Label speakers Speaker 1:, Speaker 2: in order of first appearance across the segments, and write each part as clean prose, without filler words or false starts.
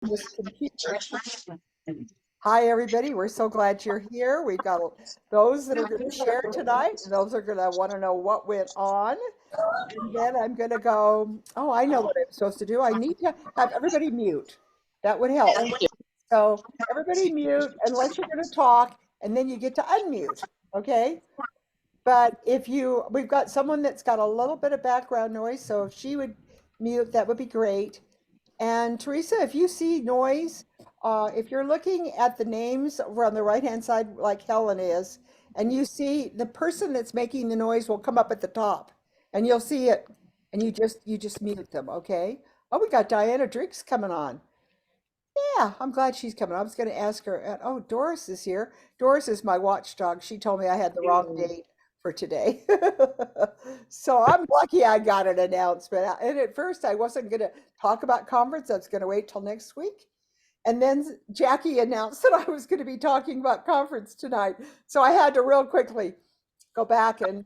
Speaker 1: this computer. Hi, everybody. We're so glad you're here. We've got those that are going to share tonight, and those are going to want to know what went on. And then I'm going to go, oh, I know what I'm supposed to do. I need to have everybody mute. That would help. So everybody mute unless you're going to talk, and then you get to unmute, okay? But we've got someone that's got a little bit of background noise, so if she would mute, that would be great. And Teresa, if you see noise, if you're looking at the names over on the right-hand side, like Helen is, and you see the person that's making the noise will come up at the top, and you'll see it, and you just mute them, okay? Oh, we got Diana Driggs coming on. Yeah, I'm glad she's coming. I was going to ask her. Oh, Doris is here. Doris is my watchdog. She told me I had the wrong date for today. So I'm lucky I got an announcement. And at first I wasn't going to talk about conference. I was going to wait till next week. And then Jackie announced that I was going to be talking about conference tonight. So I had to real quickly go back and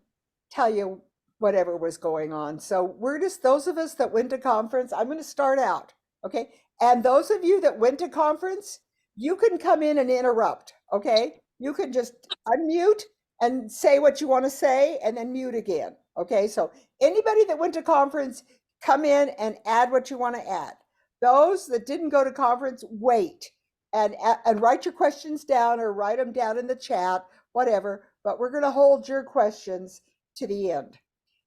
Speaker 1: tell you whatever was going on. So we're just those of us that went to conference. I'm going to start out. Okay. And those of you that went to conference, you can come in and interrupt. Okay. You can just unmute and say what you want to say and then mute again. Okay. So anybody that went to conference, come in and add what you want to add. Those that didn't go to conference, wait and write your questions down or write them down in the chat, whatever. But we're going to hold your questions to the end.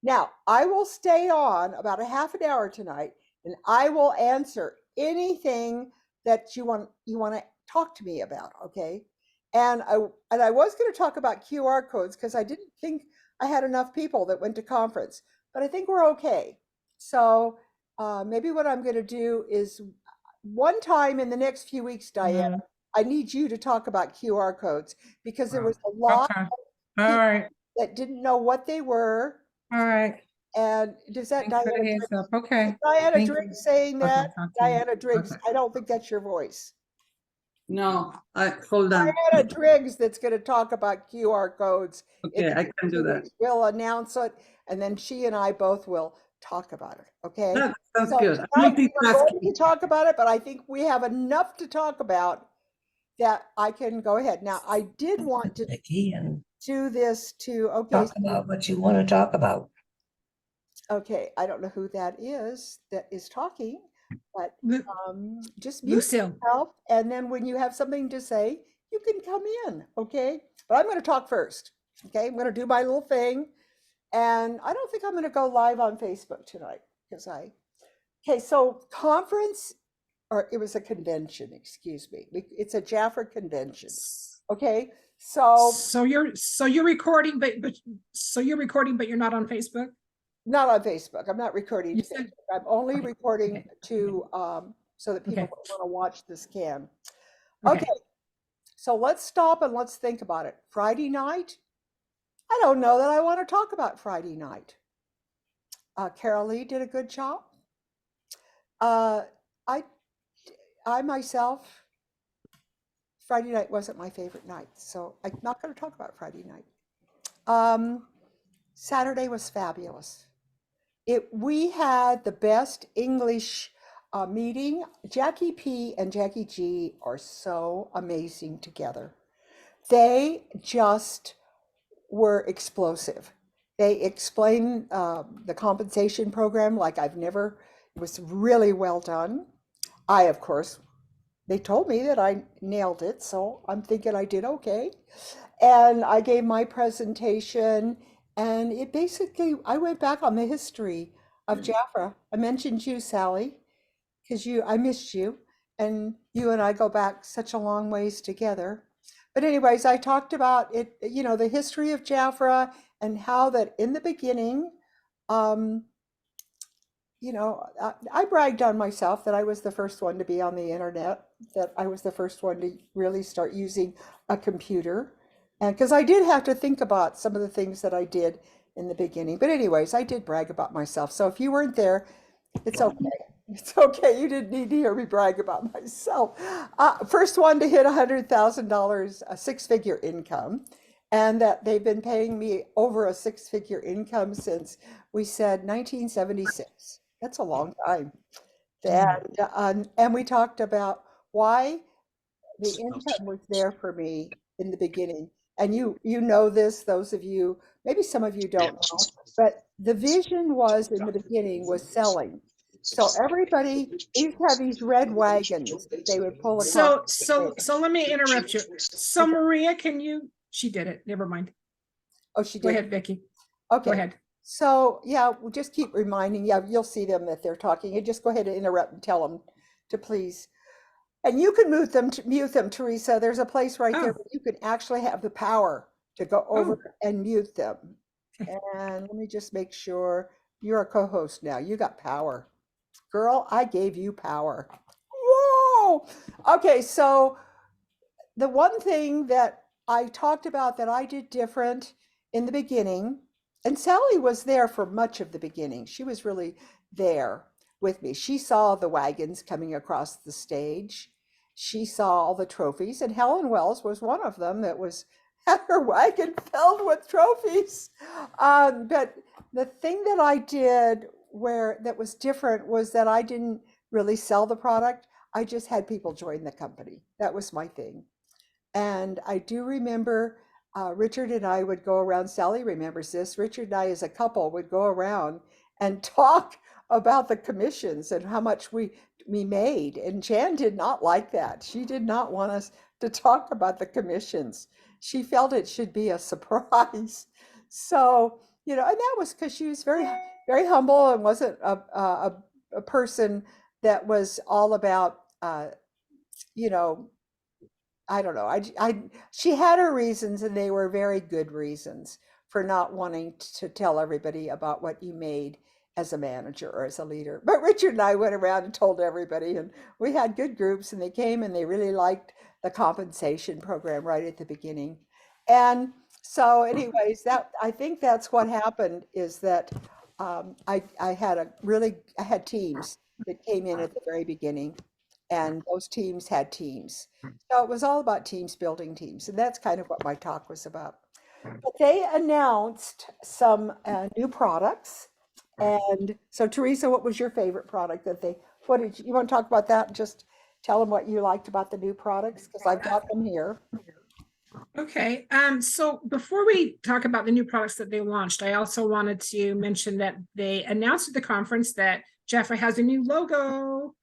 Speaker 1: Now, I will stay on about a half an hour tonight, and I will answer anything that you want to talk to me about, okay? And I was going to talk about QR codes because I didn't think I had enough people that went to conference, but I think we're okay. So maybe what I'm going to do is one time in the next few weeks, Diana, I need you to talk about QR codes because there was a lot of people that didn't know what they were.
Speaker 2: All right.
Speaker 1: And does that Diana
Speaker 2: Driggs, okay.
Speaker 1: Diana Driggs saying that? Diana Driggs, I don't think that's your voice.
Speaker 2: No, hold on.
Speaker 1: Diana Driggs that's going to talk about QR codes.
Speaker 2: Okay, I can do that.
Speaker 1: We'll announce it, and then she and I both will talk about it. Okay.
Speaker 2: That sounds good.
Speaker 1: We're going to talk about it, but I think we have enough to talk about that I can go ahead. Now, I did want to do this to
Speaker 3: talk about what you want to talk about.
Speaker 1: Okay, I don't know who that is talking, but just mute yourself, and then when you have something to say, you can come in, okay? But I'm going to talk first, okay? I'm going to do my little thing, and I don't think I'm going to go live on Facebook tonight because okay, so conference, or it was a convention, excuse me. It's a Jafra convention, okay?
Speaker 4: So you're recording, but you're not on Facebook?
Speaker 1: Not on Facebook. I'm not recording to Facebook. I'm only recording to so that people who want to watch this can. Okay. So let's stop and let's think about it. Friday night? I don't know that I want to talk about Friday night. Carol Lee did a good job. I myself, Friday night wasn't my favorite night, so I'm not going to talk about Friday night. Saturday was fabulous. We had the best English meeting. Jackie P and Jackie G are so amazing together. They just were explosive. They explained the compensation program like it was really well done. Of course, they told me that I nailed it, so I'm thinking I did okay. And I gave my presentation. And it basically, I went back on the history of Jafra. I mentioned you, Sally, because I missed you. And you and I go back such a long ways together. But anyways, I talked about it, the history of Jafra and how that in the beginning, I bragged on myself that I was the first one to be on the internet, that I was the first one to really start using a computer. And because I did have to think about some of the things that I did in the beginning. But anyways, I did brag about myself. So if you weren't there, it's okay. It's okay. You didn't need to hear me brag about myself. First one to hit $100,000, a six-figure income. And that they've been paying me over a six-figure income since we said 1976. That's a long time. And we talked about why the income was there for me in the beginning. And you know this, those of you, maybe some of you don't know, but the vision was in the beginning was selling. So everybody, they used to have these red wagons that they would pull across.
Speaker 4: So let me interrupt you. So
Speaker 1: Okay.
Speaker 4: Maria, she did it. Never mind.
Speaker 1: Oh, she
Speaker 4: Go
Speaker 1: did.
Speaker 4: ahead, Vicky.
Speaker 1: Okay.
Speaker 4: Go ahead.
Speaker 1: So yeah, we'll just keep reminding. Yeah, you'll see them that they're talking. And just go ahead and interrupt and tell them to please. And you can mute them, Teresa. There's a place right there
Speaker 4: Oh.
Speaker 1: where you can actually have the power to go over
Speaker 4: Oh.
Speaker 1: and mute them.
Speaker 4: Okay.
Speaker 1: And let me just make sure you're a co-host now. You got power. Girl, I gave you power. Whoa! Okay, so the one thing that I talked about that I did different in the beginning, and Sally was there for much of the beginning. She was really there with me. She saw the wagons coming across the stage. She saw all the trophies, and Helen Wells was one of them that was had her wagon filled with trophies. But the thing that I did that was different was that I didn't really sell the product. I just had people join the company. That was my thing. And I do remember Richard and I would go around. Sally remembers this. Richard and I, as a couple, would go around and talk about the commissions and how much we made. And Jan did not like that. She did not want us to talk about the commissions. She felt it should be a surprise. So, and that was because she was very, very humble and wasn't a person that was all about, I don't know. She had her reasons, and they were very good reasons for not wanting to tell everybody about what you made as a manager or as a leader. But Richard and I went around and told everybody, and we had good groups, and they came and they really liked the compensation program right at the beginning. And so, anyways, I think that's what happened is that I had teams that came in at the very beginning, and those teams had teams. So it was all about teams building teams, and that's kind of what my talk was about. But they announced some new products. And so, Teresa, what was your favorite product what did you want to talk about that? Just tell them what you liked about the new products, because I've got them here.
Speaker 4: Okay. So before we talk about the new products that they launched, I also wanted to mention that they announced at the conference that Jafra has a new logo.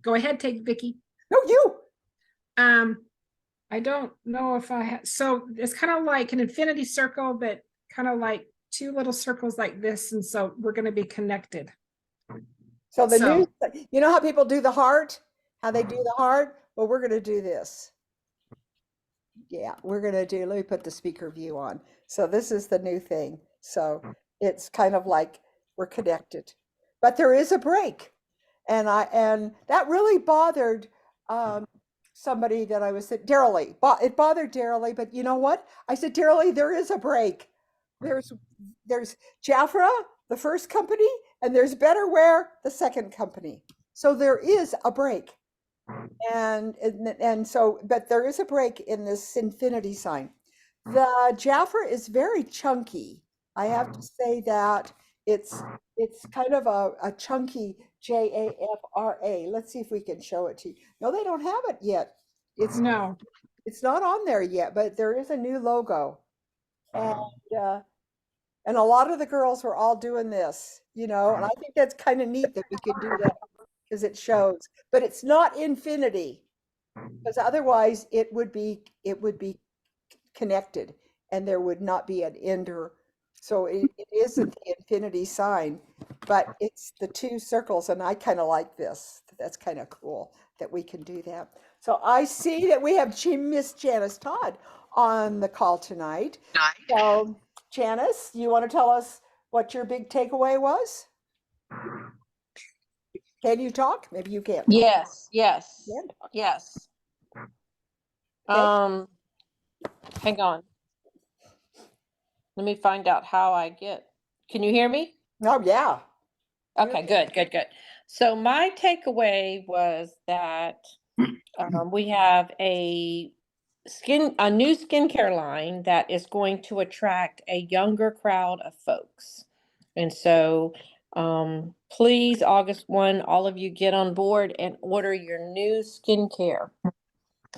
Speaker 4: Go ahead, take Vicky.
Speaker 1: No, you.
Speaker 4: I don't know if I have, so it's kind of like an infinity circle, but kind of like two little circles like this. And so we're going to be connected.
Speaker 1: So new, you know how people do the heart, how they do the heart? Well, we're going to do this. Yeah, we're going to do, let me put the speaker view on. So this is the new thing. So it's kind of like we're connected, but there is a break. And that really bothered somebody that I was at, Daryl Lee. It bothered Daryl Lee, but you know what? I said, Daryl Lee, there is a break. There's Jafra, the first company, and there's Betterware, the second company. So there is a break. And so, but there is a break in this infinity sign. The Jafra is very chunky. I have to say that it's kind of a chunky Jafra. Let's see if we can show it to you. No, they don't have it yet. It's
Speaker 4: not
Speaker 1: on there yet, but there is a new logo. And a lot of the girls were all doing this, and I think that's kind of neat that we can do that because it shows, but it's not infinity, because otherwise it would be connected and there would not be an ender. So it isn't the infinity sign, but it's the two circles, and I kind of like this. That's kind of cool that we can do that. So I see that we have Miss Janice Todd on the call tonight. So Janice, you want to tell us what your big takeaway was? Can you talk? Maybe you can't.
Speaker 5: Yes.
Speaker 1: Okay.
Speaker 5: Hang on. Let me find out how I can you hear me?
Speaker 1: Oh, yeah.
Speaker 5: Okay, good. So my takeaway was that we have a new skincare line that is going to attract a younger crowd of folks. And so Please, August 1, all of you get on board and order your new skincare.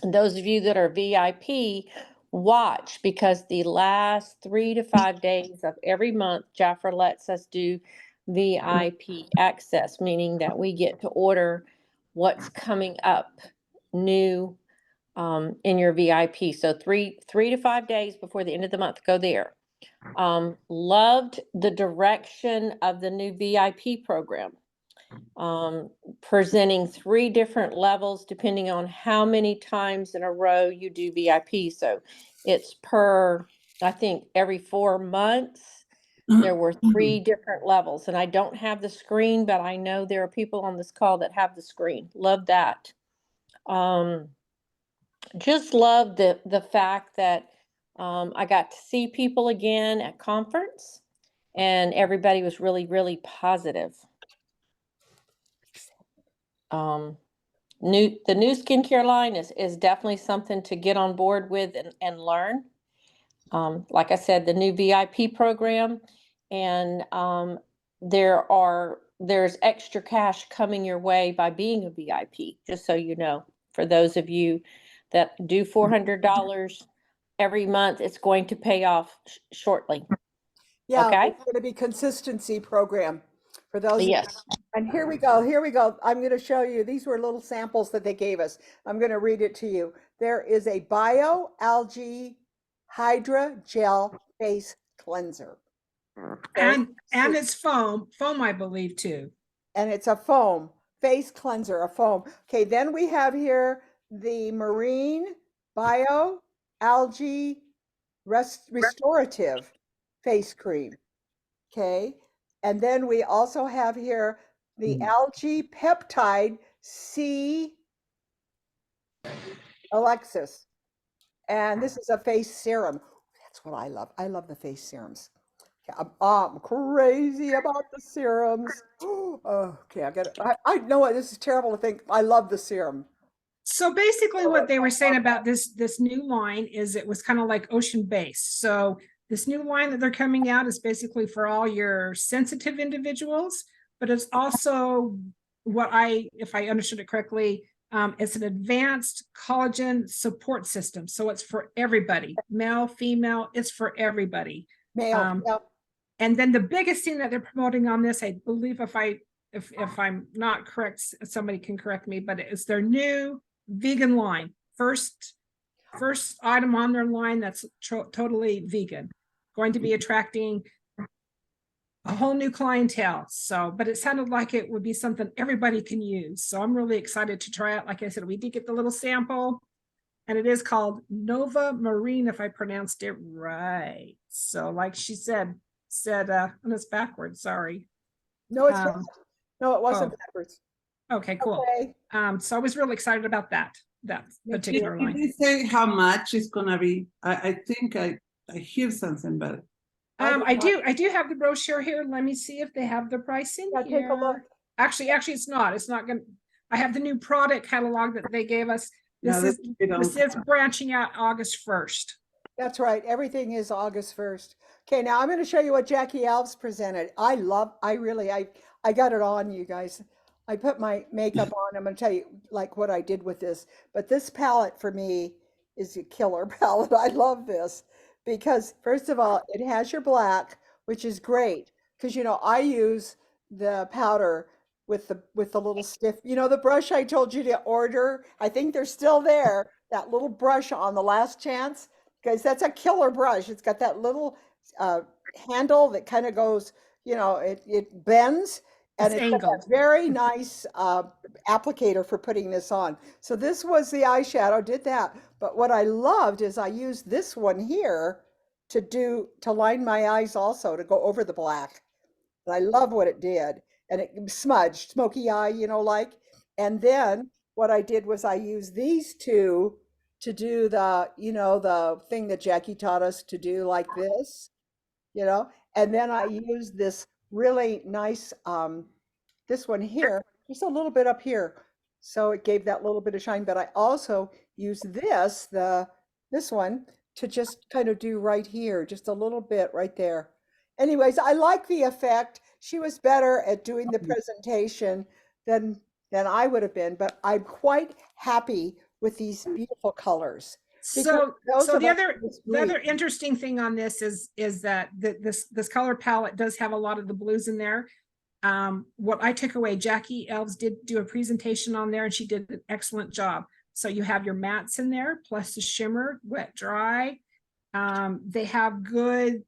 Speaker 5: And those of you that are VIP, watch, because the last 3 to 5 days of every month, Jafra lets us do VIP access, meaning that we get to order what's coming up new in your VIP. So three to 5 days before the end of the month, go there. Loved the direction of the new VIP program. Presenting 3 different levels depending on how many times in a row you do VIP. So it's per, I think, every 4 months. There were 3 different levels, and I don't have the screen, but I know there are people on this call that have the screen. Love that. Just love the fact that I got to see people again at conference, and everybody was really, really positive. The new skincare line is definitely something to get on board with and learn. Like I said, the new VIP program, and there's extra cash coming your way by being a VIP, just so you know. For those of you that do $400 every month, it's going to pay off shortly.
Speaker 1: Yeah,
Speaker 5: Okay?
Speaker 1: it's going to be consistency program for those.
Speaker 5: Yes.
Speaker 1: And here we go. Here we go. I'm going to show you. These were little samples that they gave us. I'm going to read it to you. There is a Bio Algae Hydra Gel Face Cleanser. Okay?
Speaker 4: And it's foam, I believe too.
Speaker 1: And it's a foam face cleanser, a foam. Okay, then we have here the Marine Bio Algae Restorative Face Cream. Okay, and then we also have here the Algae Peptide C Alexis. And this is a face serum. That's what I love. I love the face serums. I'm crazy about the serums. Okay, I got it. I know what this is terrible to think. I love the serum.
Speaker 4: So basically what they were saying about this new line is it was kind of like ocean based. So this new line that they're coming out is basically for all your sensitive individuals, but it's also if I understood it correctly, it's an advanced collagen support system. So it's for everybody, male, female, it's for everybody.
Speaker 1: Male. Yep.
Speaker 4: And then the biggest thing that they're promoting on this, I believe if I'm not correct, somebody can correct me, but it's their new vegan line. First item on their line that's totally vegan, going to be attracting a whole new clientele. So, but it sounded like it would be something everybody can use. So I'm really excited to try it. Like I said, we did get the little sample, and it is called Nova Marine, if I pronounced it right. So like she said, and it's backwards, sorry.
Speaker 1: No, it's not. No, it wasn't backwards.
Speaker 4: Okay, cool.
Speaker 1: Okay.
Speaker 4: So I was really excited about that particular line.
Speaker 2: Did they say how much it's gonna be? I think I hear something, but
Speaker 4: I do have the brochure here. Let me see if they have the pricing
Speaker 1: Yeah,
Speaker 4: here.
Speaker 1: take a look.
Speaker 4: Actually, it's not. It's not gonna. I have the new product catalog that they gave us. This is branching out August 1st.
Speaker 1: That's right. Everything is August 1st. Okay, now I'm going to show you what Jackie Alves presented. I got it on, you guys. I put my makeup on. I'm going to tell you like what I did with this. But this palette for me is a killer palette. I love this because first of all, it has your black, which is great because, you know, I use the powder with the little stiff, you know, the brush I told you to order. I think they're still there. That little brush on the last chance, because that's a killer brush. It's got that little handle that kind of goes, you know, it bends, and it's got that very nice applicator for putting this on. So this was the eyeshadow, did that. But what I loved is I used this one here to line my eyes also, to go over the black. And I love what it did. And it smudged, smoky eye, you know, like. And then what I did was I used these two to do the, you know, the thing that Jackie taught us to do, like this, you know. And then I used this really nice, this one here, just a little bit up here. So it gave that little bit of shine. But I also used this one to just kind of do right here, just a little bit right there. Anyways, I like the effect. she was better at doing the presentation than I would have been, but I'm quite happy with these beautiful colors.
Speaker 4: So,
Speaker 1: those
Speaker 4: so
Speaker 1: of
Speaker 4: the
Speaker 1: us
Speaker 4: other,
Speaker 1: in this
Speaker 4: the other
Speaker 1: group-
Speaker 4: interesting thing on this is that this color palette does have a lot of the blues in there. What I took away, Jackie Elves did do a presentation on there and she did an excellent job. So you have your mattes in there, plus the shimmer, wet, dry. They have good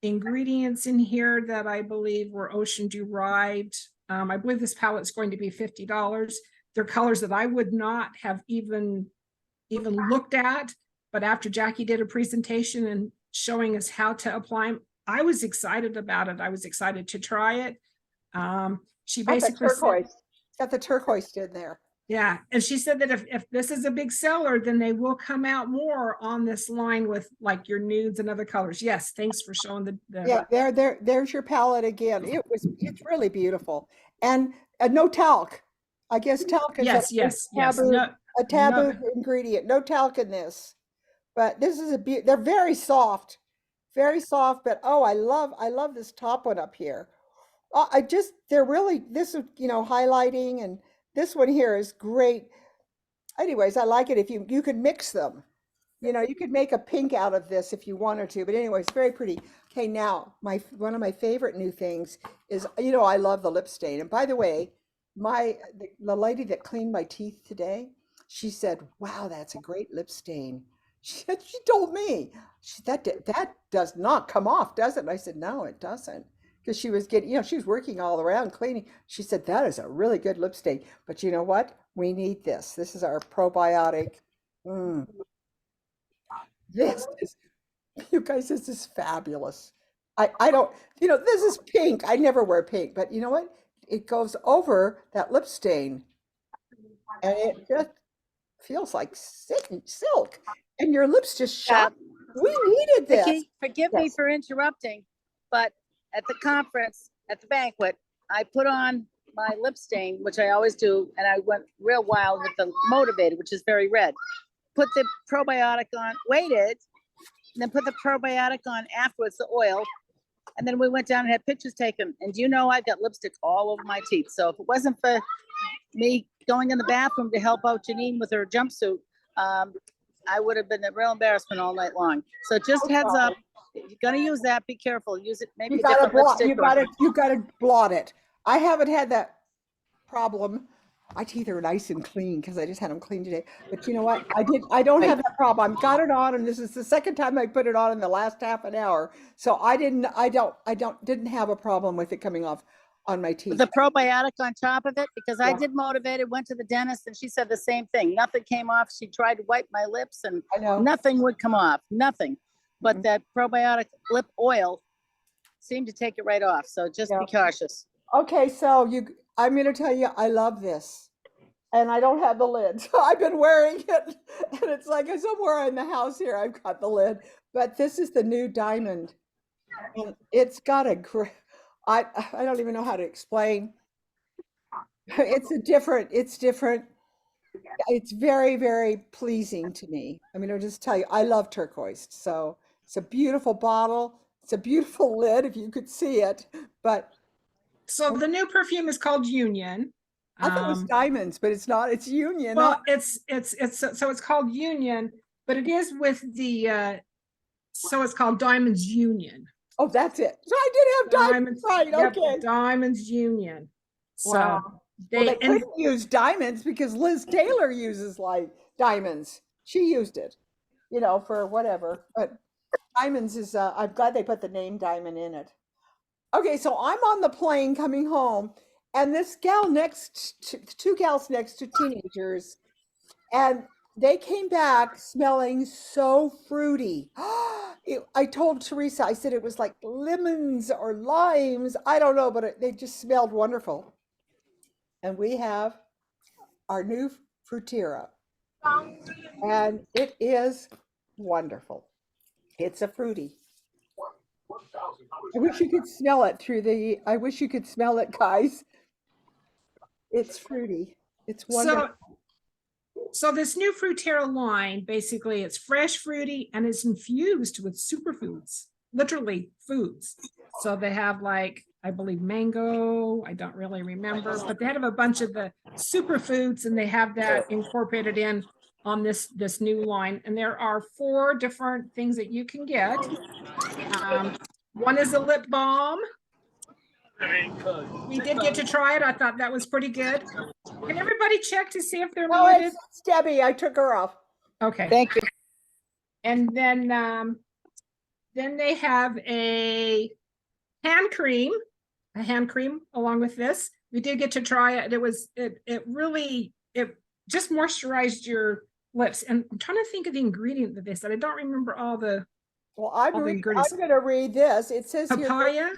Speaker 4: ingredients in here that I believe were ocean derived. I believe this palette's going to be $50. They're colors that I would not have even looked at, but after Jackie did a presentation and showing us how to apply them, I was excited about it. I was excited to try it. She
Speaker 1: got the
Speaker 4: basically said,
Speaker 1: turquoise. It's got the turquoise in there.
Speaker 4: yeah, and she said that if this is a big seller, then they will come out more on this line with like your nudes and other colors. Yes, thanks for showing the
Speaker 1: Yeah, there's your palette again. It's really beautiful. And no talc. I guess talc is
Speaker 4: yes, yes.
Speaker 1: taboo,
Speaker 4: No,
Speaker 1: a taboo ingredient. No talc in this. But this is they're very soft. Very soft, but oh, I love this top one up here. They're really, this is, highlighting, and this one here is great. Anyways, I like it if you could mix them. You could make a pink out of this if you wanted to, but anyways, very pretty. Okay, now one of my favorite new things is, I love the lip stain. And by the way, the lady that cleaned my teeth today, she said, "Wow, that's a great lip stain." She told me, that does not come off, does it? And I said, "No, it doesn't." Because she was getting, she was working all around cleaning. She said, "That is a really good lip stain. But you know what? We need this. This is our probiotic." This is, you guys, this is fabulous. I don't, this is pink. I never wear pink, but you know what? It goes over that lip stain and it just feels like silk. And your lips just shine. We needed this.
Speaker 6: Vicky, forgive me
Speaker 1: Yes.
Speaker 6: for interrupting, but at the conference, at the banquet, I put on my lip stain, which I always do, and I went real wild with the Motivated, which is very red. Put the probiotic on, waited, and then put the probiotic on afterwards, the oil, and then we went down and had pictures taken. And do you know, I've got lipstick all over my teeth. So if it wasn't for me going in the bathroom to help out Janine with her jumpsuit, I would have been a real embarrassment all night long. So just heads up, if you're gonna use that, be careful. Use it, maybe
Speaker 1: You
Speaker 6: a
Speaker 1: gotta
Speaker 6: different
Speaker 1: blot.
Speaker 6: lipstick.
Speaker 1: You gotta blot it. I haven't had that problem. My teeth are nice and clean because I just had them clean today. But you know what? I don't have that problem. I've got it on, and this is the second time I put it on in the last half an hour. So I didn't have a problem with it coming off on my teeth.
Speaker 6: With the probiotic on top of it, because I
Speaker 1: Yeah.
Speaker 6: did Motivated, went to the dentist, and she said the same thing. Nothing came off. She tried to wipe my lips and
Speaker 1: I know.
Speaker 6: nothing would come off, nothing. But
Speaker 1: Mhm.
Speaker 6: that probiotic lip oil seemed to take it right off. So just
Speaker 1: Yeah.
Speaker 6: be cautious.
Speaker 1: Okay, so I'm going to tell you, I love this. And I don't have the lid. So I've been wearing it. And it's like somewhere in the house here, I've got the lid. But this is the new diamond. And it's got a great, I don't even know how to explain. It's different. It's very, very pleasing to me. I mean, I'll just tell you, I love turquoise. So it's a beautiful bottle. It's a beautiful lid if you could see it. But
Speaker 4: so the new perfume is called Union.
Speaker 1: I thought it was diamonds, but it's not. It's Union.
Speaker 4: Well, it's so it's called Union, but it is with the so it's called Diamonds Union.
Speaker 1: Oh, that's it. So I did have diamonds, right?
Speaker 4: Yep,
Speaker 1: Okay.
Speaker 4: Diamonds Union. So
Speaker 1: Wow. Well, they
Speaker 4: and
Speaker 1: couldn't use diamonds because Liz Taylor uses like diamonds. She used it, for whatever. But diamonds is. I'm glad they put the name diamond in it. Okay, so I'm on the plane coming home, and this gal two gals next to teenagers, and they came back smelling so fruity. I told Teresa, I said it was like lemons or limes. I don't know, but they just smelled wonderful. And we have our new Frutira, and it is wonderful. It's a fruity. I wish you could smell it I wish you could smell it, guys. It's fruity. It's wonderful.
Speaker 4: So this new Frutira line, basically it's fresh, fruity, and it's infused with superfoods, literally foods. So they have like I believe mango. I don't really remember, but they have a bunch of the superfoods and they have that incorporated in on this new line. And there are 4 different things that you can get. One is a lip balm. We did get to try it. I thought that was pretty good. Can everybody check to see if they're
Speaker 1: Oh,
Speaker 4: muted?
Speaker 1: it's Debbie. I took her off.
Speaker 4: Okay.
Speaker 6: Thank you.
Speaker 4: And then they have a hand cream along with this. We did get to try it. It really just moisturized your lips. And I'm trying to think of the ingredient that they said. I don't remember all the
Speaker 1: Well,
Speaker 4: all the ingredients.
Speaker 1: I'm going to read this. It says here,
Speaker 4: Papaya.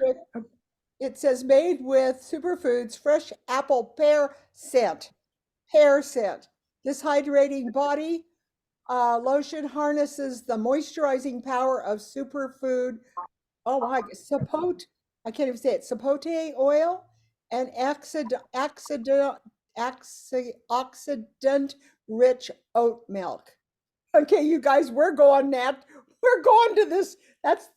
Speaker 1: it says made with superfoods, fresh apple pear scent. Pear scent. This hydrating body lotion harnesses the moisturizing power of superfood. Oh my, I can't even say it. Sapote oil and oxidant rich oat milk. Okay, you guys, we're going that. We're going to this.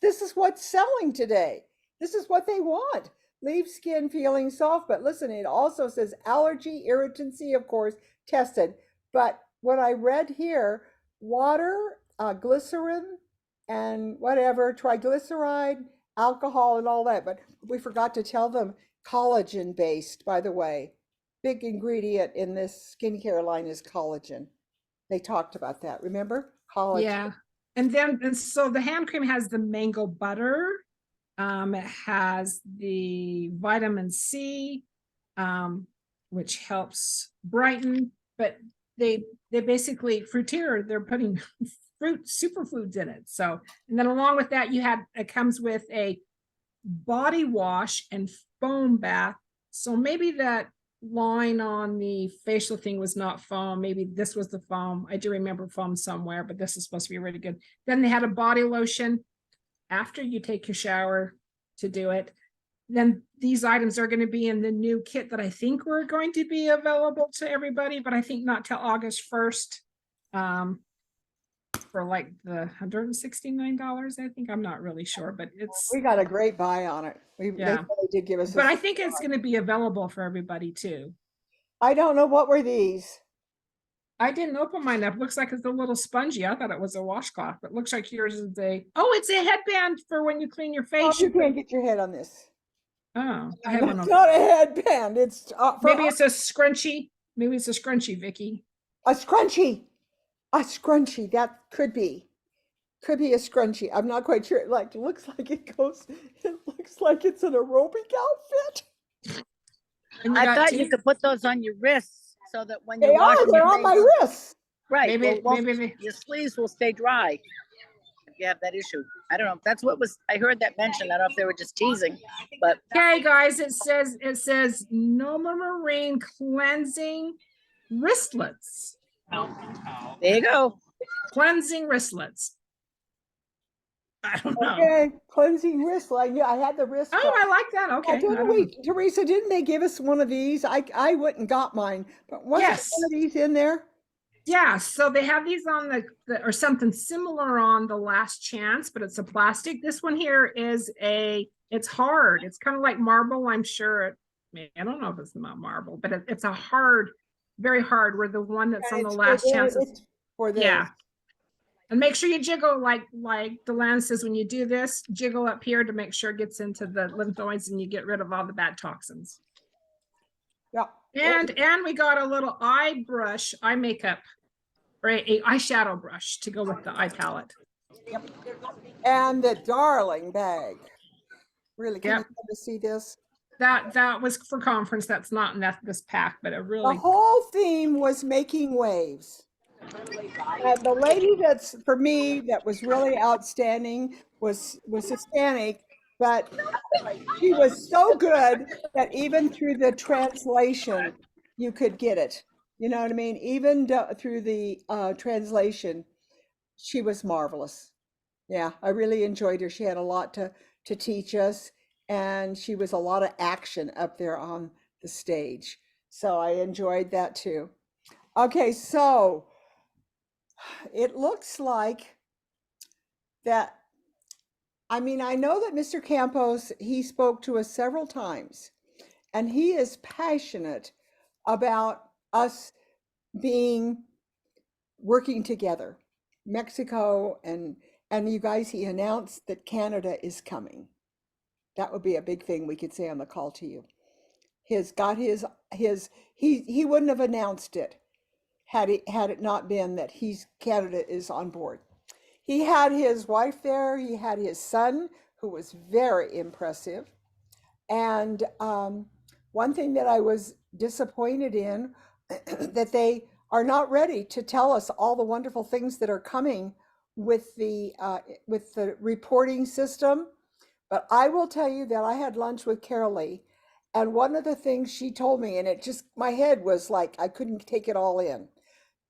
Speaker 1: This is what's selling today. This is what they want. Leave skin feeling soft, but listen, it also says allergy, irritancy, of course, tested. But what I read here, water, glycerin, and whatever, triglyceride, alcohol, and all that. But we forgot to tell them collagen based, by the way. Big ingredient in this skincare line is collagen. They talked about that, remember? Collagen.
Speaker 4: Yeah. And so the hand cream has the mango butter. It has the vitamin C, which helps brighten, but they basically fruitier, they're putting fruit superfoods in it. So, and then along with that, it comes with a body wash and foam bath. So maybe that line on the facial thing was not foam. Maybe this was the foam. I do remember foam somewhere, but this is supposed to be really good. Then they had a body lotion after you take your shower to do it. Then these items are going to be in the new kit that I think we're going to be available to everybody, but I think not till August 1st. For like the $169, I think. I'm not really sure, but it's.
Speaker 1: We got a great buy on it. They
Speaker 4: Yeah.
Speaker 1: really did give us.
Speaker 4: But I think it's going to be available for everybody too.
Speaker 1: I don't know, what were these?
Speaker 4: I didn't open mine up. Looks like it's a little spongy. I thought it was a washcloth, but looks like yours is it's a headband for when you clean your
Speaker 1: Oh,
Speaker 4: face.
Speaker 1: you can't get your head on this.
Speaker 4: Oh, I have one
Speaker 1: It's
Speaker 4: on.
Speaker 1: not a headband. It's
Speaker 4: Maybe it's a scrunchie. Maybe it's a scrunchie, Vicky.
Speaker 1: a scrunchie. A scrunchie. That could be a scrunchie. I'm not quite sure. It looks like it looks like it's an aerobic outfit.
Speaker 4: And
Speaker 6: I
Speaker 4: got
Speaker 6: thought
Speaker 4: two-
Speaker 6: you could put those on your wrists so that when
Speaker 1: They
Speaker 6: you're washing
Speaker 1: they're
Speaker 6: your
Speaker 1: on my
Speaker 6: face,
Speaker 1: wrists.
Speaker 6: right,
Speaker 4: Maybe they-
Speaker 6: your sleeves will stay dry if you have that issue. I don't know. That's what I heard that mentioned. I don't know if they were just teasing, but
Speaker 4: Okay, guys, it says Noma Marine cleansing wristlets.
Speaker 6: there you go.
Speaker 4: Cleansing wristlets. I don't know.
Speaker 1: Okay, cleansing wrist. Yeah, I had the wrist.
Speaker 4: Oh, I like that. Okay.
Speaker 1: Didn't we, Teresa? Didn't they give us one of these? I went and got mine, but wasn't
Speaker 4: Yes.
Speaker 1: one of these in there?
Speaker 4: Yeah, so they have these on the or something similar on the Last Chance, but it's a plastic. This one here is it's hard. It's kind of like marble. I'm sure I don't know if it's not marble, but it's a hard, very hard. Where the one that's on the Last Chance is,
Speaker 1: for this.
Speaker 4: yeah. And make sure you jiggle like Delanne says, when you do this, jiggle up here to make sure it gets into the lymphoids and you get rid of all the bad toxins.
Speaker 1: Yeah.
Speaker 4: And we got a little eye makeup, or a eyeshadow brush to go with the eye palette.
Speaker 1: Yep. And the darling bag. Really, can
Speaker 4: Yep.
Speaker 1: you come to see this?
Speaker 4: That was for conference. That's not in this pack, but it really.
Speaker 1: The whole theme was making waves. And the lady that's, for me, that was really outstanding was Hispanic, but she was so good that even through the translation, you could get it. You know what I mean? Even through the translation, she was marvelous. Yeah, I really enjoyed her. She had a lot to teach us, and she was a lot of action up there on the stage. So I enjoyed that too. Okay, so it looks like that I mean, I know that Mr. Campos, he spoke to us several times, and he is passionate about us working together. Mexico and you guys, he announced that Canada is coming. That would be a big thing we could say on the call to you. He wouldn't have announced it had it not been that Canada is on board. He had his wife there, he had his son, who was very impressive. And one thing that I was disappointed in, that they are not ready to tell us all the wonderful things that are coming with the reporting system. But I will tell you that I had lunch with Carol Lee, and one of the things she told me, and it just, my head was like, I couldn't take it all in.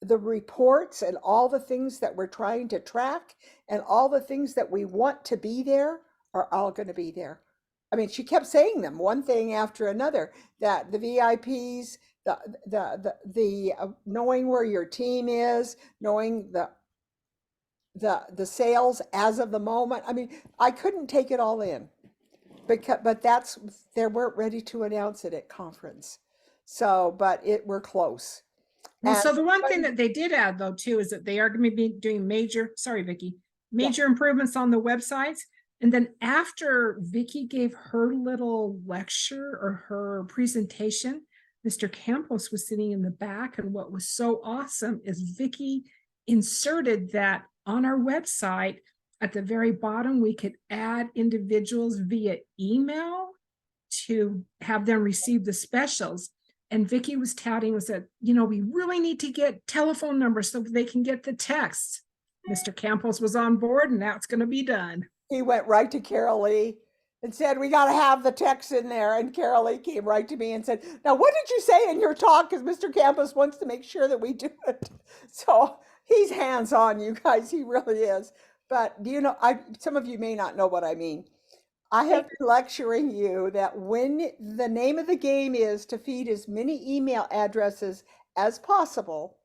Speaker 1: The reports and all the things that we're trying to track and all the things that we want to be there are all going to be there. I mean, she kept saying them one thing after another, that the VIPs, the knowing where your team is, knowing the sales as of the moment. I mean, I couldn't take it all in, but they weren't ready to announce it at conference. So, but we're close.
Speaker 4: Well, so
Speaker 1: And-
Speaker 4: the one thing that they did add though too is that they are going to be doing major improvements on the websites. And then after Vicky gave her little lecture or her presentation, Mr. Campos was sitting in the back, and what was so awesome is Vicky inserted that on our website at the very bottom, we could add individuals via email to have them receive the specials. And Vicky was touting was that, we really need to get telephone numbers so they can get the texts. Mr. Campos was on board, and now it's going to be done.
Speaker 1: He went right to Carol Lee and said, we got to have the text in there. And Carol Lee came right to me and said, now, what did you say in your talk? Because Mr. Campos wants to make sure that we do it. So he's hands-on, you guys. He really is. But some of you may not know what I mean. I have been lecturing you that when the name of the game is to feed as many email addresses as possible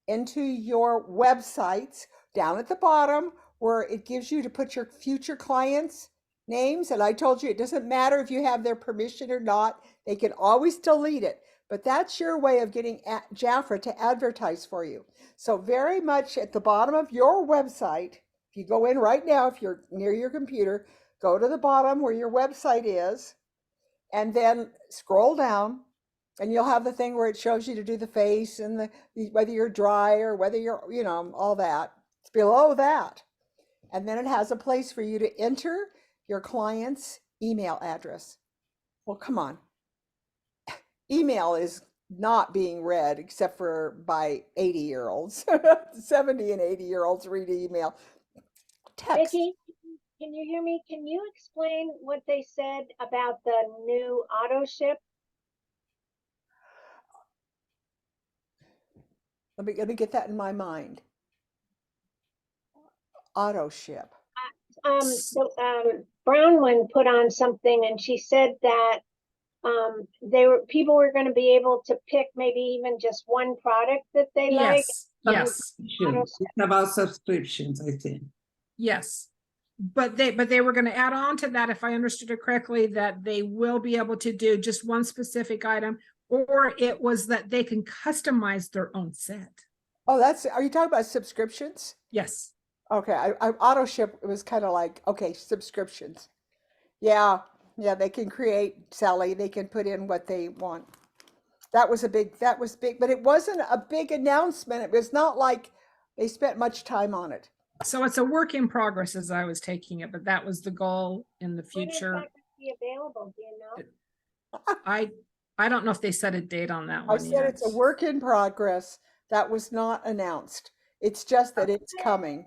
Speaker 1: into your websites, down at the bottom where it gives you to put your future clients' names. And I told you, it doesn't matter if you have their permission or not, they can always delete it. But that's your way of getting Jafra to advertise for you. So very much at the bottom of your website, if you go in right now, if you're near your computer, go to the bottom where your website is, and then scroll down, and you'll have the thing where it shows you to do the face and whether you're dry or whether you're, all that. It's below that. And then it has a place for you to enter your client's email address. Well, come on. Email is not being read except for by 80-year-olds. 70 and 80-year-olds read email. Text.
Speaker 7: Vicki, can you hear me? Can you explain what they said about the new auto ship?
Speaker 1: Let me get that in my mind. Auto ship.
Speaker 7: Brown one put on something, and she said that people were going to be able to pick maybe even just one product that they like.
Speaker 4: Yes.
Speaker 2: It's about subscriptions, I think.
Speaker 4: Yes. But they were going to add on to that, if I understood it correctly, that they will be able to do just one specific item, or it was that they can customize their own set.
Speaker 1: Oh, are you talking about subscriptions?
Speaker 4: Yes.
Speaker 1: Okay, I auto ship, it was kind of like, okay, subscriptions. Yeah, they can create, Sally, they can put in what they want. That was big, but it wasn't a big announcement. It was not like they spent much time on it.
Speaker 4: So it's a work in progress as I was taking it, but that was the goal in the future.
Speaker 7: When is that going to be available? Do you know?
Speaker 4: I don't know if they set a date on that one
Speaker 1: I said
Speaker 4: yet.
Speaker 1: it's a work in progress. That was not announced. It's just that it's coming.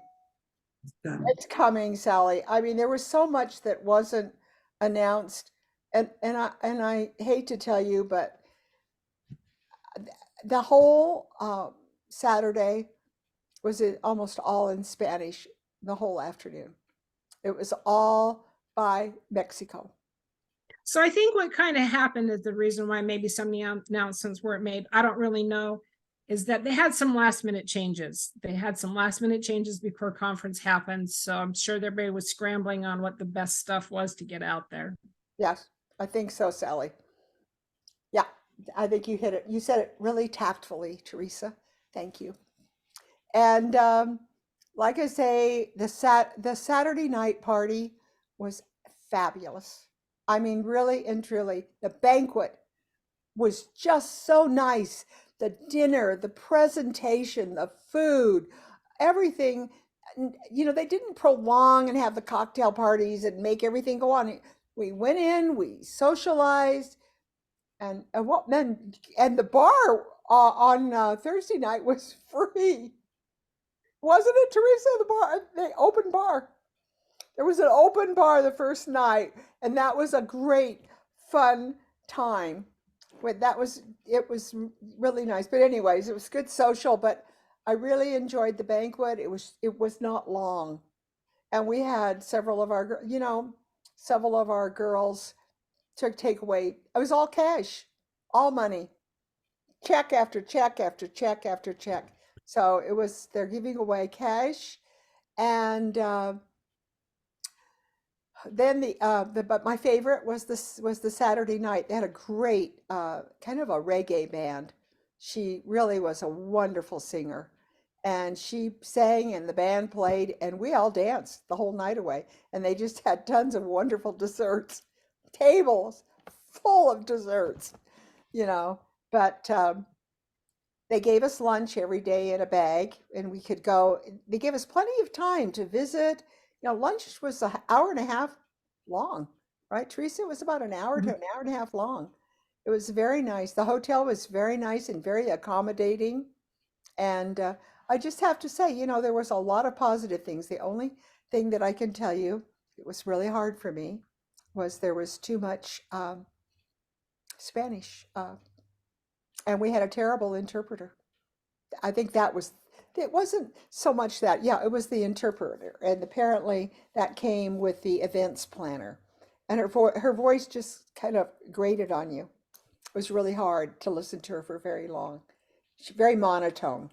Speaker 1: It's coming, Sally. I mean, there was so much that wasn't announced, and I hate to tell you, but the whole Saturday was almost all in Spanish the whole afternoon. It was all by Mexico.
Speaker 4: So I think what kind of happened is the reason why maybe some announcements weren't made, I don't really know, is that they had some last minute changes. They had some last minute changes before conference happened. So I'm sure everybody was scrambling on what the best stuff was to get out there.
Speaker 1: Yes, I think so, Sally. Yeah, I think you hit it. You said it really tactfully, Teresa. Thank you. And like I say, the Saturday night party was fabulous. I mean, really and truly, the banquet was just so nice. The dinner, the presentation, the food, everything. You know, they didn't prolong and have the cocktail parties and make everything go on. We went in, we socialized, and what then? And the bar on Thursday night was free, wasn't it, Teresa? The open bar. There was an open bar the first night, and that was a great, fun time. It was really nice. But anyways, it was good social, but I really enjoyed the banquet. It was not long. And we had several of our girls took takeaway. It was all cash, all money, check after check after check after check. So they're giving away cash. And then but my favorite was the Saturday night. They had a great kind of a reggae band. She really was a wonderful singer, and she sang and the band played, and we all danced the whole night away. And they just had tons of wonderful desserts, tables full of desserts, you know. But they gave us lunch every day in a bag, and we could go. They gave us plenty of time to visit. You know, lunch was an hour and a half long, right, Teresa? It was about an hour to an hour and a half long. It was very nice. The hotel was very nice and very accommodating. And I just have to say, you know, there was a lot of positive things. The only thing that I can tell you, it was really hard for me, was there was too much Spanish. And we had a terrible interpreter. I think it wasn't so much that, yeah, it was the interpreter. And apparently that came with the events planner. And her voice just kind of grated on you. It was really hard to listen to her for very long. She's very monotone.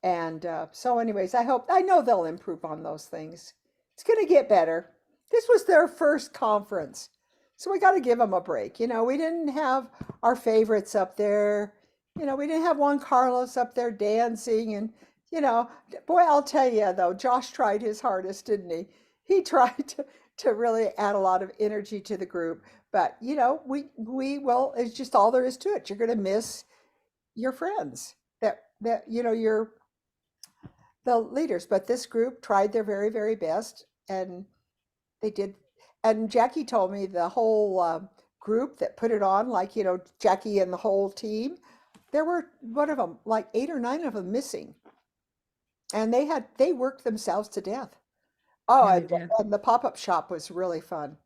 Speaker 1: And so anyways, I know they'll improve on those things. It's going to get better. This was their first conference. So we got to give them a break. You know, we didn't have our favorites up there. You know, we didn't have Juan Carlos up there dancing. And, you know, boy, I'll tell you though, Josh tried his hardest, didn't he? He tried to really add a lot of energy to the group. But, you know, we will, it's just all there is to it. You're going to miss your friends that, you know, the leaders. But this group tried their very, very best, and they did. And Jackie told me the whole group that put it on, like, you know, Jackie and the whole team, there were one of them, like 8 or 9 of them missing. And they worked themselves to death. Oh,
Speaker 4: Yeah, they did.
Speaker 1: and the pop-up shop was really fun.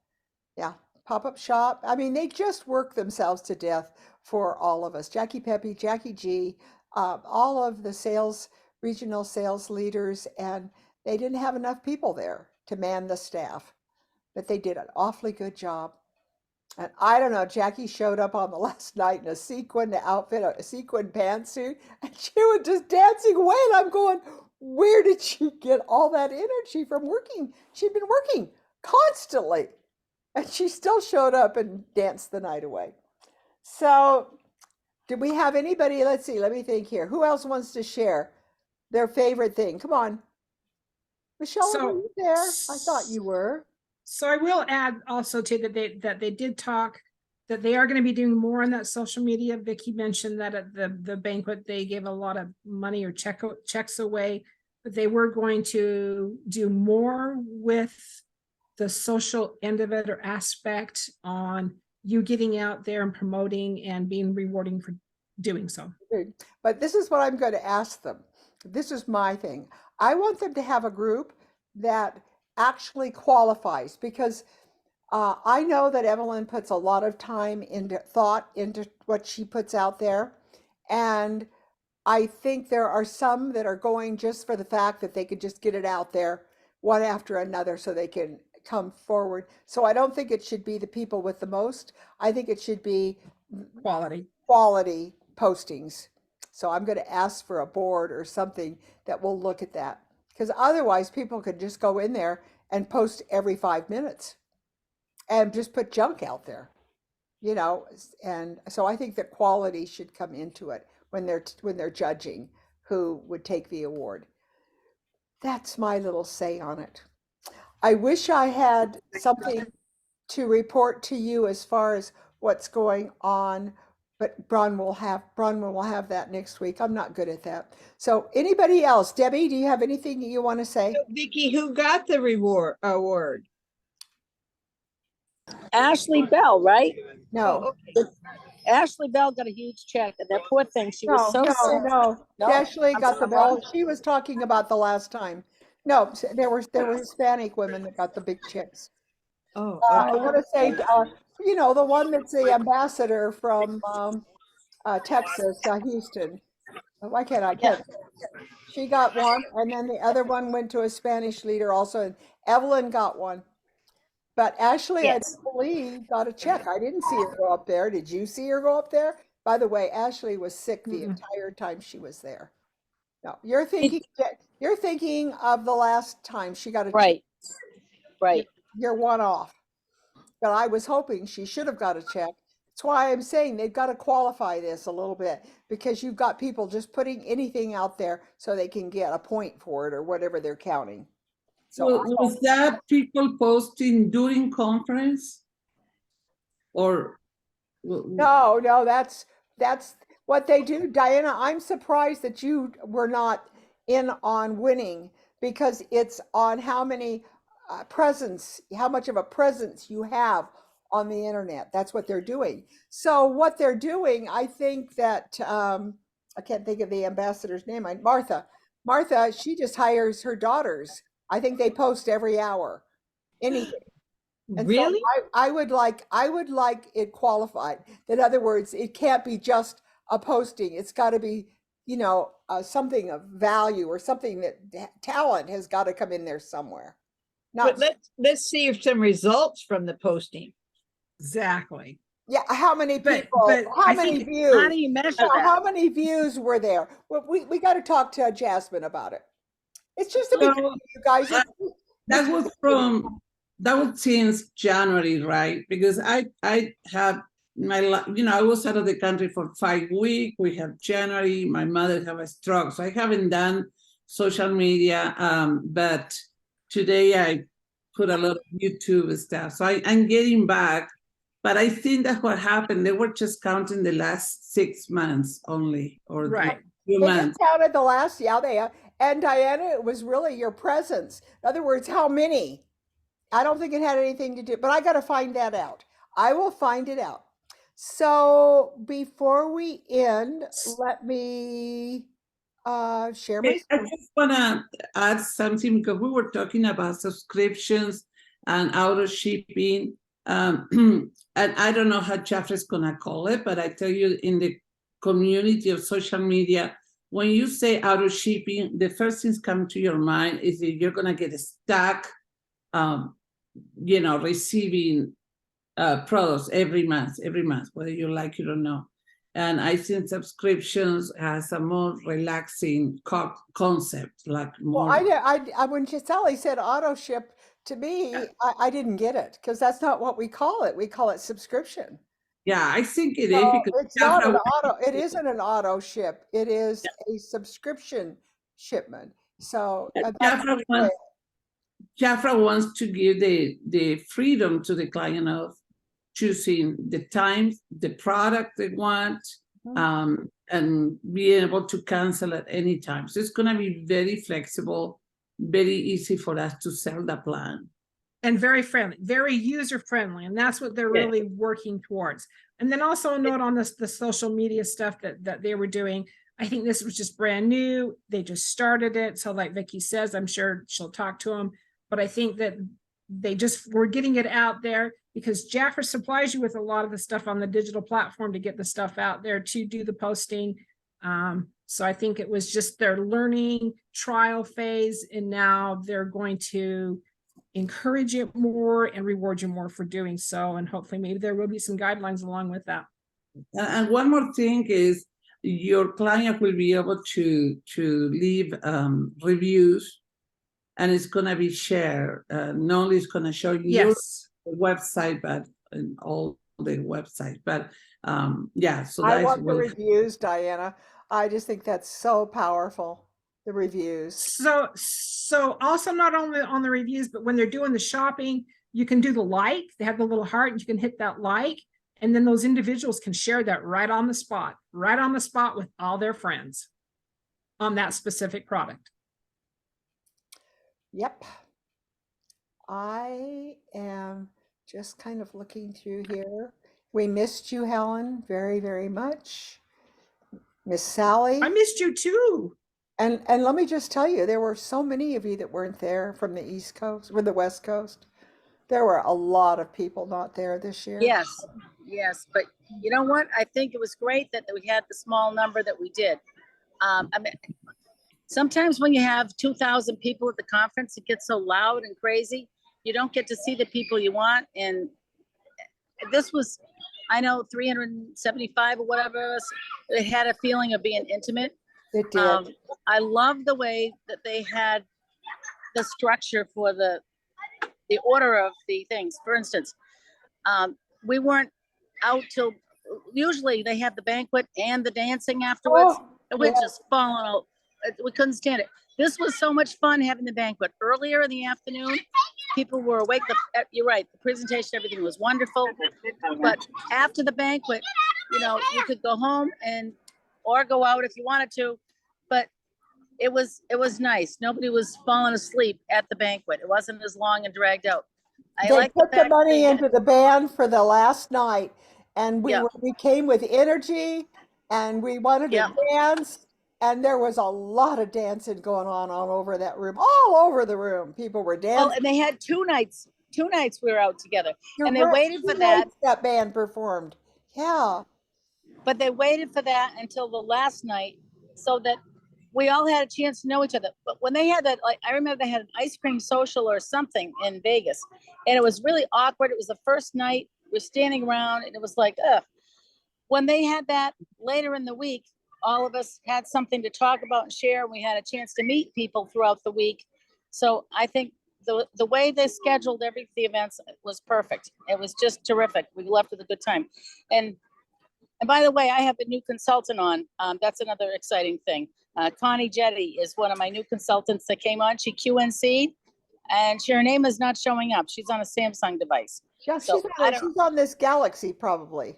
Speaker 1: Yeah, pop-up shop. I mean, they just worked themselves to death for all of us. Jackie Pepe, Jackie G, all of the regional sales leaders, and they didn't have enough people there to man the staff. But they did an awfully good job. And I don't know, Jackie showed up on the last night in a sequin outfit, a sequin pantsuit, and she was just dancing away. And I'm going, where did she get all that energy from working? She'd been working constantly, and she still showed up and danced the night away. So did we have anybody? Let's see, let me think here. Who else wants to share their favorite thing? Come on. Michelle, were you there? I thought you were.
Speaker 4: So I will add also to that they did talk that they are going to be doing more on that social media. Vicki mentioned that at the banquet they gave a lot of money or checks away, but they were going to do more with the social end of it or aspect on you getting out there and promoting and being rewarding for doing so.
Speaker 1: But this is what I'm going to ask them. This is my thing. I want them to have a group that actually qualifies, because I know that Evelyn puts a lot of time into what she puts out there. And I think there are some that are going just for the fact that they could just get it out there one after another so they can come forward. So I don't think it should be the people with the most. I think it should be
Speaker 4: Quality
Speaker 1: postings. So I'm going to ask for a board or something that will look at that. Because otherwise people could just go in there and post every 5 minutes and just put junk out there, you know. And so I think that quality should come into it when they're judging who would take the award. That's my little say on it. I wish I had something to report to you as far as what's going on, but Bronwyn will have that next week. I'm not good at that. So anybody else? Debbie, do you have anything you want to say?
Speaker 8: So, Vicky, who got the award?
Speaker 6: Ashley Bell, right?
Speaker 1: No,
Speaker 6: Ashley Bell got a huge check, and that poor thing, she was
Speaker 1: no,
Speaker 6: so sick.
Speaker 1: no.
Speaker 6: No?
Speaker 1: Ashley
Speaker 6: I'm
Speaker 1: got the
Speaker 6: sorry,
Speaker 1: bell.
Speaker 6: wrong?
Speaker 1: She was talking about the last time. No, there were Hispanic women that got the big checks.
Speaker 8: Oh,
Speaker 1: I want to say, you know, the one that's the ambassador from Texas, Houston. Why can't I?
Speaker 6: Yeah.
Speaker 1: She got one, and then the other one went to a Spanish leader also. And Evelyn got one. But Ashley,
Speaker 6: Yes.
Speaker 1: I don't believe, got a check. I didn't see her go up there. Did you see her go up there? By the way, Ashley was sick the entire time she was there. No, you're thinking of the last time she got a
Speaker 6: Right,
Speaker 1: check.
Speaker 6: right.
Speaker 1: You're one off. But I was hoping she should have got a check. That's why I'm saying they've got to qualify this a little bit, because you've got people just putting anything out there so they can get a point for it or whatever they're counting. So
Speaker 2: Was that people posting during conference? Or
Speaker 1: no, that's what they do. Diana, I'm surprised that you were not in on winning, because it's on how many how much of a presence you have on the internet. That's what they're doing. So what they're doing, I think that I can't think of the ambassador's name. Martha, she just hires her daughters. I think they post every hour, anything. And
Speaker 8: really?
Speaker 1: so I would like it qualified. In other words, it can't be just a posting. It's got to be, you know, something of value or something that talent has got to come in there somewhere.
Speaker 8: But let's see if some results from the posting.
Speaker 4: Exactly.
Speaker 1: Yeah, how many
Speaker 4: But-
Speaker 1: people?
Speaker 4: but
Speaker 1: How
Speaker 4: I
Speaker 1: many
Speaker 4: think-
Speaker 1: views?
Speaker 6: How do you measure that?
Speaker 1: How many views were there? Well, we got to talk to Jasmine about it. It's just a beginning, you guys.
Speaker 2: that was since January, right? Because I had I was out of the country for 5 weeks. We have January, my mother have a stroke. So I haven't done social media, but today I put a lot of YouTube stuff. So I'm getting back, but I think that's what happened. They were just counting the last 6 months only, or
Speaker 4: Right.
Speaker 2: few
Speaker 1: They
Speaker 2: months.
Speaker 1: just counted the last, yeah, they and Diana, it was really your presence. In other words, how many? I don't think it had anything to do, but I got to find that out. I will find it out. So before we end, let me share my
Speaker 2: I just want to add something, because we were talking about subscriptions and auto shipping. And I don't know how Jafra is going to call it, but I tell you, in the community of social media, when you say auto shipping, the first things come to your mind is that you're going to get stuck, receiving products every month, whether you like it or not. And I think subscriptions has a more relaxing concept, like more.
Speaker 1: Well, when Gisele said auto ship to me, I didn't get it, because that's not what we call it. We call it subscription.
Speaker 2: Yeah, I think it is,
Speaker 1: So
Speaker 2: because
Speaker 1: it's not an auto. It isn't an auto ship. It is a subscription shipment. So
Speaker 2: Jafra wants to give the freedom to the client of choosing the times, the product they want, and be able to cancel at any time. So it's going to be very flexible, very easy for us to sell the plan.
Speaker 4: And very friendly, very user friendly. And that's what they're really working towards. And then also a note on the social media stuff that they were doing. I think this was just brand new. They just started it. So like Vicky says, I'm sure she'll talk to them. But I think that they just were getting it out there, because Jafra supplies you with a lot of the stuff on the digital platform to get the stuff out there to do the posting. So I think it was just their learning trial phase, and now they're going to encourage it more and reward you more for doing so. And hopefully maybe there will be some guidelines along with that.
Speaker 2: And one more thing is, your client will be able to leave reviews, and it's going to be shared. Not only it's going to show your
Speaker 4: Yes.
Speaker 2: website, but in all the website. But yeah, so
Speaker 1: I
Speaker 2: that
Speaker 1: love
Speaker 2: is
Speaker 1: the
Speaker 2: what.
Speaker 1: reviews, Diana. I just think that's so powerful, the reviews.
Speaker 4: So also not only on the reviews, but when they're doing the shopping, you can do the like. They have the little heart, and you can hit that like, and then those individuals can share that right on the spot with all their friends on that specific product.
Speaker 1: Yep. I am just kind of looking through here. We missed you, Helen, very, very much. Miss Sally.
Speaker 4: I missed you too.
Speaker 1: And let me just tell you, there were so many of you that weren't there from the East Coast or the West Coast. There were a lot of people not there this year.
Speaker 6: Yes, yes, but you know what? I think it was great that we had the small number that we did. I mean, sometimes when you have 2,000 people at the conference, it gets so loud and crazy. You don't get to see the people you want. And this was, I know, 375 or whatever. It had a feeling of being intimate.
Speaker 1: It did.
Speaker 6: I love the way that they had the structure for the order of the things. For instance, we weren't out till, usually they have the banquet and the dancing afterwards.
Speaker 1: Oh,
Speaker 6: And we're
Speaker 1: yeah.
Speaker 6: just falling out. We couldn't stand it. This was so much fun having the banquet earlier in the afternoon. People were awake. You're right. The presentation, everything was wonderful. But after the banquet, you know, you could go home or go out if you wanted to. But it was nice. Nobody was falling asleep at the banquet. It wasn't as long and dragged out. I
Speaker 1: They
Speaker 6: like
Speaker 1: put the
Speaker 6: fact
Speaker 1: money
Speaker 6: they had-
Speaker 1: into the band for the last night, and
Speaker 6: Yeah.
Speaker 1: we came with energy, and we wanted to
Speaker 6: Yeah.
Speaker 1: dance, and there was a lot of dancing going on all over that room, all over the room. People were
Speaker 6: Oh,
Speaker 1: dancing.
Speaker 6: and they had 2 nights. 2 nights we were out together.
Speaker 1: You're
Speaker 6: And they
Speaker 1: right,
Speaker 6: waited for
Speaker 1: 2
Speaker 6: that.
Speaker 1: nights that band performed. Yeah.
Speaker 6: But they waited for that until the last night so that we all had a chance to know each other. But when they had that, like, I remember they had an ice cream social or something in Vegas, and it was really awkward. It was the first night. We're standing around, and it was like, ugh. When they had that later in the week, all of us had something to talk about and share. And we had a chance to meet people throughout the week. So I think the way they scheduled the events was perfect. It was just terrific. We left with a good time. And by the way, I have a new consultant on. That's another exciting thing. Connie Jetty is one of my new consultants that came on. She QNC'd, and her name is not showing up. She's on a Samsung device.
Speaker 1: Yeah,
Speaker 6: So,
Speaker 1: she's on this Galaxy probably.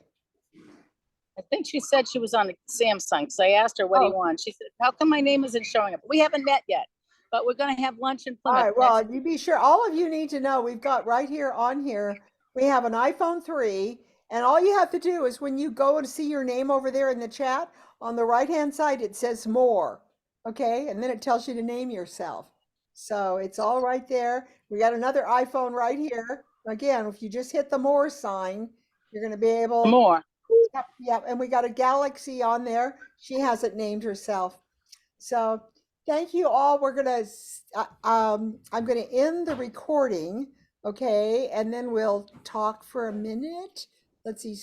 Speaker 6: I think she said she was on the Samsung. So I asked her, what do you want? She said, how come my name isn't showing up? We haven't met yet, but we're going to have lunch in
Speaker 1: All
Speaker 6: Plymouth.
Speaker 1: right, well, you be sure, all of you need to know, we've got right here on here, we have an iPhone 3, and all you have to do is when you go and see your name over there in the chat, on the right-hand side, it says more, okay? And then it tells you to name yourself. So it's all right there. We got another iPhone right here. Again, if you just hit the more sign, you're going to be able.
Speaker 6: More.
Speaker 1: Yep, and we got a Galaxy on there. She hasn't named herself. So thank you all. We're gonna, I'm gonna end the recording, okay? And then we'll talk for a minute. Let's see.